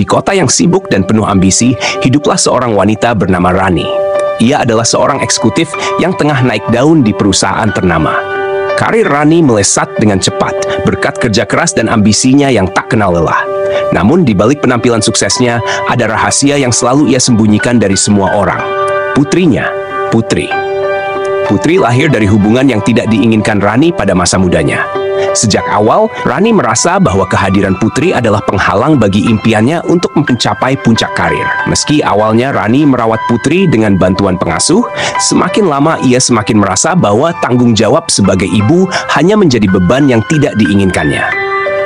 Di kota yang sibuk dan penuh ambisi, hiduplah seorang wanita bernama Rani. Ia adalah seorang eksekutif yang tengah naik daun di perusahaan ternama. Karir Rani melesat dengan cepat berkat kerja keras dan ambisinya yang tak kenal lelah. Namun di balik penampilan suksesnya, ada rahasia yang selalu ia sembunyikan dari semua orang. Putrinya, Putri. Putri lahir dari hubungan yang tidak diinginkan Rani pada masa mudanya. Sejak awal, Rani merasa bahwa kehadiran Putri adalah penghalang bagi impiannya untuk mencapai puncak karir. Meski awalnya Rani merawat Putri dengan bantuan pengasuh, semakin lama ia semakin merasa bahwa tanggung jawab sebagai ibu hanya menjadi beban yang tidak diinginkannya.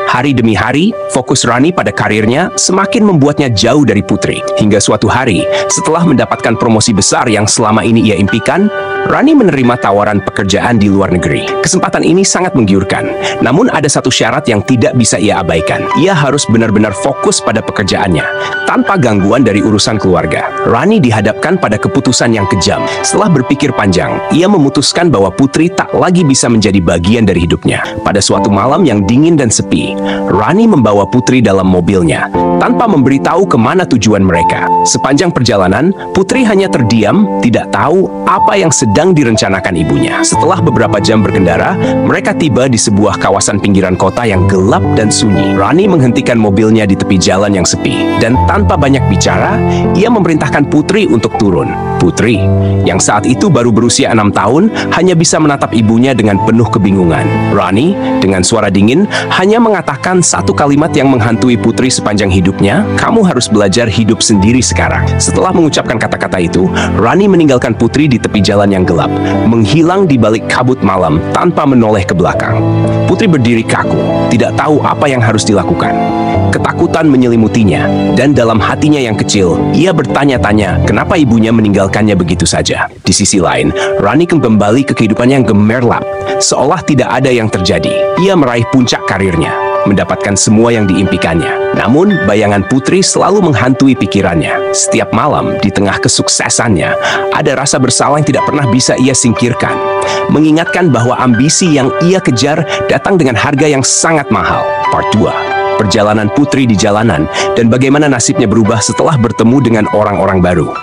Hari demi hari, fokus Rani pada karirnya semakin membuatnya jauh dari Putri. Hingga suatu hari, setelah mendapatkan promosi besar yang selama ini ia impikan, Rani menerima tawaran pekerjaan di luar negeri. Kesempatan ini sangat menggiurkan, namun ada satu syarat yang tidak bisa ia abaikan. Ia harus benar-benar fokus pada pekerjaannya, tanpa gangguan dari urusan keluarga. Rani dihadapkan pada keputusan yang kejam. Setelah berpikir panjang, ia memutuskan bahwa Putri tak lagi bisa menjadi bagian dari hidupnya. Pada suatu malam yang dingin dan sepi, Rani membawa Putri dalam mobilnya, tanpa memberitahu kemana tujuan mereka. Sepanjang perjalanan, Putri hanya terdiam, tidak tahu apa yang sedang direncanakan ibunya. Setelah beberapa jam berkendara, mereka tiba di sebuah kawasan pinggiran kota yang gelap dan sunyi. Rani menghentikan mobilnya di tepi jalan yang sepi, dan tanpa banyak bicara, ia memerintahkan Putri untuk turun. Putri, yang saat itu baru berusia 6 tahun, hanya bisa menatap ibunya dengan penuh kebingungan. Rani, dengan suara dingin, hanya mengatakan satu kalimat yang menghantui Putri sepanjang hidupnya, "Kamu harus belajar hidup sendiri sekarang." Setelah mengucapkan kata-kata itu, Rani meninggalkan Putri di tepi jalan yang gelap, menghilang di balik kabut malam tanpa menoleh ke belakang. Putri berdiri kaku, tidak tahu apa yang harus dilakukan. Ketakutan menyelimutinya, dan dalam hatinya yang kecil, ia bertanya-tanya kenapa ibunya meninggalkannya begitu saja. Di sisi lain, Rani kembali ke kehidupan yang gemerlap, seolah tidak ada yang terjadi. Ia meraih puncak karirnya, mendapatkan semua yang diimpikannya. Namun, bayangan Putri selalu menghantui pikirannya. Setiap malam, di tengah kesuksesannya, ada rasa bersalah yang tidak pernah bisa ia singkirkan, mengingatkan bahwa ambisi yang ia kejar datang dengan harga yang sangat mahal. Part 2. Perjalanan Putri di jalanan, dan bagaimana nasibnya berubah setelah bertemu dengan orang-orang baru.